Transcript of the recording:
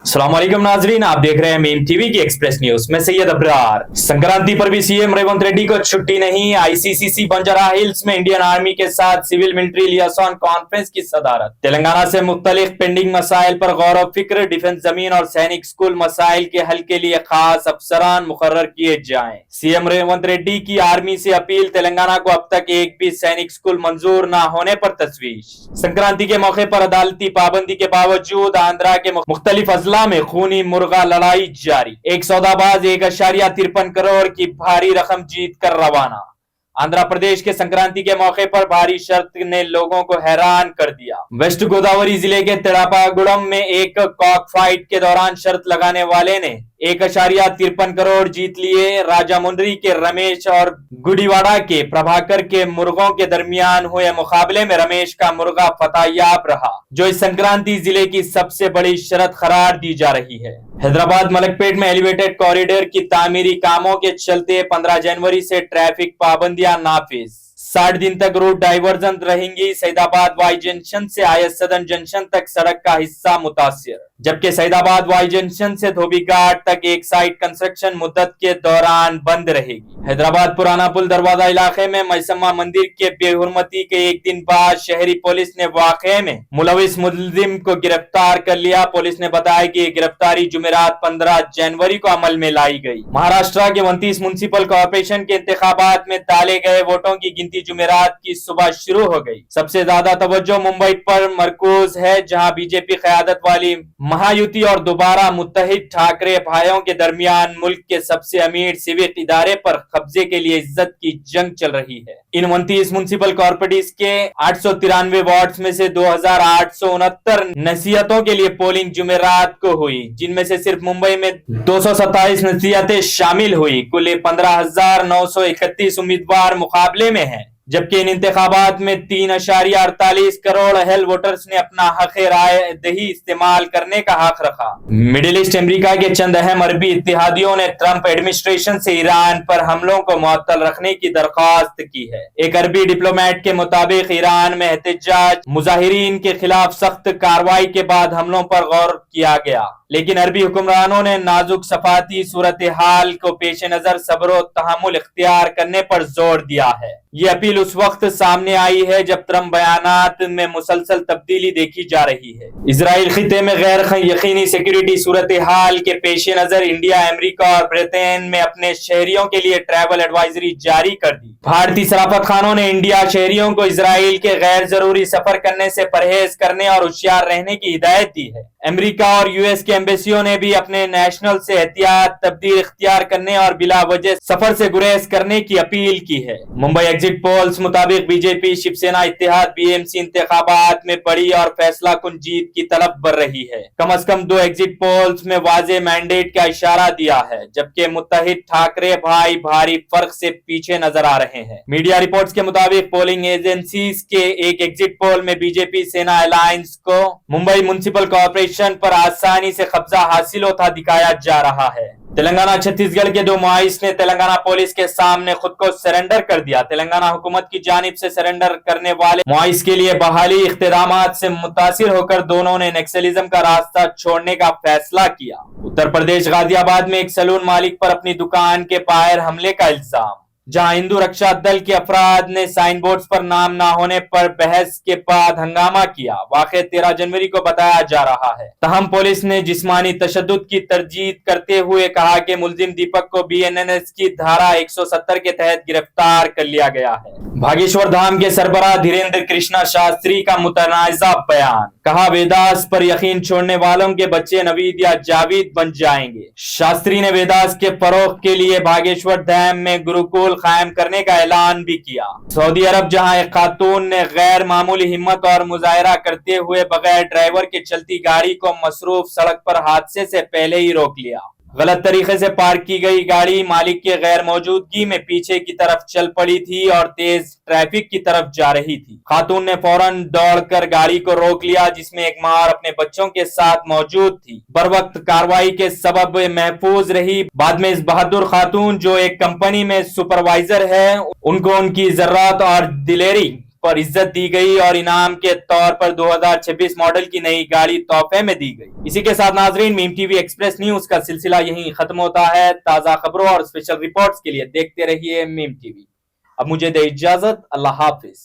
अस्सलाम वालेकुम नाजरीन, आप देख रहे हैं मीम टीवी की एक्सप्रेस न्यूज। मैं सैयद अब्रार। संक्रांति पर भी सीएम रेवंत रेड्डी को छुट्टी नहीं। आईसीसीसी बंजारा हिल्स में इंडियन आर्मी के साथ सिविल मिलिट्री लियासॉन कॉन्फ्रेंस की सदारत। तेलंगाना से मुख्तलिफ पेंडिंग मसाइल पर गौर व फिक्र। डिफेंस जमीन और सैनिक स्कूल मसाइल के हल के लिए खास अफसरान मुकर्रर किए जाएं। सीएम रेवंत रेड्डी की आर्मी से अपील। तेलंगाना को अब तक एक भी सैनिक स्कूल मंजूर न होने पर तशवीश। संक्रांति के मौके पर अदालती पाबंदी के बावजूद आंध्रा के मुख्तलिफ अजला में खूनी मुर्गा लड़ाई जारी। एक सौदाबाज 1.53 करोड़ की भारी रकम जीत कर रवाना। आंध्र प्रदेश के संक्रांति के मौके पर भारी शर्त ने लोगों को हैरान कर दिया। वेस्ट गोदावरी जिले के तिड़ापागुड़म में एक कॉक फाइट के दौरान शर्त लगाने वाले ने 1.53 करोड़ जीत लिए। राजामुंद्री के रमेश और गुड़ीवाड़ा के प्रभाकर के मुर्गों के दरमियान हुए मुकाबले में रमेश का मुर्गा फतेहयाब रहा, जो इस संक्रांति जिले की सबसे बड़ी शर्त करार दी जा रही है। हैदराबाद मलकपेट में एलिवेटेड कॉरिडोर की तामीरी कामों के चलते 15 जनवरी से ट्रैफिक पाबंदियां नाफिज। 60 दिन तक रूट डाइवर्जन रहेंगी। सैदाबाद वाई जंक्शन से आयत सदन जंक्शन तक सड़क का हिस्सा मुतासिर, जबकि सैदाबाद वाई जंक्शन से धोबी घाट तक एक साइड कंस्ट्रक्शन मुद्दत के दौरान बंद रहेगी। हैदराबाद पुराना पुल दरवाजा इलाके में मैसम्मा मंदिर के बेहुरमती के एक दिन बाद शहरी पुलिस ने वाकये में मुलविस मुलजिम को गिरफ्तार कर लिया। पुलिस ने बताया कि गिरफ्तारी जुमेरात 15 जनवरी को अमल में लाई गई। महाराष्ट्र के 29 म्युनिसिपल कॉर्पोरेशन के इंतखाबात में डाले गए वोटों की गिनती जुमेरात की सुबह शुरू हो गई। सबसे ज्यादा तवज्जो मुंबई पर मरकूज है, जहां बीजेपी क़यादत वाली महायुति और दोबारा मुत्तहिद ठाकरे भाइयों के दरमियान मुल्क के सबसे अमीर सिविक इदारे पर कब्जे के लिए इज्जत की जंग चल रही है। इन 29 म्युनिसिपल कॉर्पोरेशन के 893 वार्ड्स में से 2869 नसीहतों के लिए पोलिंग जुमेरात को हुई, जिनमें से सिर्फ मुंबई में 227 नसीहतें शामिल हुई। कुल 15,931 उम्मीदवार मुकाबले में हैं, जबकि इन इंतखाबात में 3.48 करोड़ अहल वोटर्स ने अपना हक राय दही इस्तेमाल करने का हक रखा। मिडिल ईस्ट अमेरिका के चंद अहम अरबी इत्तेहादियों ने ट्रंप एडमिनिस्ट्रेशन से ईरान पर हमलों को मुअत्तल रखने की दरख्वास्त की है। एक अरबी डिप्लोमेट के मुताबिक ईरान में एहतजाज मुजाहिरीन के खिलाफ सख्त कार्रवाई के बाद हमलों पर गौर किया गया, लेकिन अरबी हुक्मरानों ने नाजुक सफाती सूरत हाल को पेश नजर सब्र और तहम्मुल इख्तियार करने पर जोर दिया है। ये अपील उस वक्त सामने आई है जब ट्रंप बयानात में मुसलसल तब्दीली देखी जा रही है। इजराइल खिते में गैर यकीनी सिक्योरिटी सूरत हाल के पेश नजर इंडिया, अमेरिका और ब्रिटेन में अपने शहरियों के लिए ट्रैवल एडवाइजरी जारी कर दी। भारतीय शराफत खानों ने इंडिया शहरियों को इजराइल के गैर जरूरी सफर करने से परहेज करने और होशियार रहने की हिदायत दी है। अमेरिका और यूएस के एम्बेसियों ने भी अपने नेशनल से एहतियात तब्दील इख्तियार करने और बिला वजह सफर से गुरेज करने की अपील की है। मुंबई एग्जिट पोल्स मुताबिक बीजेपी शिवसेना इत्तेहाद बीएमसी इंतखाबात में बड़ी और फैसला कुन जीत की तलब बर रही है। कम से कम 2 एग्जिट पोल्स में वाजे मैंडेट का इशारा दिया है, जबकि मुत्तहिद ठाकरे भाई भारी फर्क से पीछे नजर आ रहे हैं। मीडिया रिपोर्ट्स के मुताबिक पोलिंग एजेंसीज के एक एग्जिट पोल में बीजेपी सेना अलायंस को मुंबई म्युनिसिपल कॉर्पोरेशन पर आसानी से कब्जा हासिल होता दिखाया जा रहा है। तेलंगाना छत्तीसगढ़ के 2 मुआइस ने तेलंगाना पुलिस के सामने खुद को सरेंडर कर दिया। तेलंगाना हुकूमत की जानिब से सरेंडर करने वाले मुआइस के लिए बहाली इख्तिदामात से मुतासिर होकर दोनों ने नक्सलिज्म का रास्ता छोड़ने का फैसला किया। उत्तर प्रदेश गाजियाबाद में एक सैलून मालिक पर अपनी दुकान के बाहर हमले का इल्जाम, जहां हिंदू रक्षा दल के अफराद ने साइन बोर्ड पर नाम न होने पर बहस के बाद हंगामा किया। वाक़या 13 जनवरी को बताया जा रहा है। तहम पुलिस ने जिस्मानी तशद्दुद की तरजीह करते हुए कहा कि मुलजिम दीपक को बीएनएस की धारा 170 के तहत गिरफ्तार कर लिया गया है। भागेश्वर धाम के सरबराह धीरेन्द्र कृष्णा शास्त्री का मुतनाज़ा बयान, कहा वेदास पर यकीन छोड़ने वालों के बच्चे नवीद या जावेद बन जाएंगे। शास्त्री ने वेदास के फरोग के लिए भागेश्वर धाम में गुरुकुल कायम करने का ऐलान भी किया। सऊदी अरब, जहां एक खातून ने गैर मामूली हिम्मत और मुजाहिरा करते हुए बगैर ड्राइवर के चलती गाड़ी को मसरूफ सड़क पर हादसे से पहले ही रोक लिया। गलत तरीके से पार्क की गई गाड़ी मालिक के गैर मौजूदगी में पीछे की तरफ चल पड़ी थी और तेज ट्रैफिक की तरफ जा रही थी। खातून ने फौरन दौड़कर गाड़ी को रोक लिया, जिसमें एक मां और अपने बच्चों के साथ मौजूद थी। बरवक्त कार्रवाई के सबब महफूज रही। बाद में इस बहादुर खातून, जो एक कंपनी में सुपरवाइजर है, उनको उनकी जर्रात और दिलेरी پر عزت دی گئی اور انعام کے طور پر 2026 ماڈل کی نئی گاڑی تحفے میں دی گئی۔ اسی کے ساتھ ناظرین، میم ٹی وی ایکسپریس نیوز کا سلسلہ یہیں ختم ہوتا ہے۔ تازہ خبروں اور اسپیشل رپورٹس کے لیے دیکھتے رہیے میم ٹی وی۔ اب مجھے دے اجازت، اللہ حافظ۔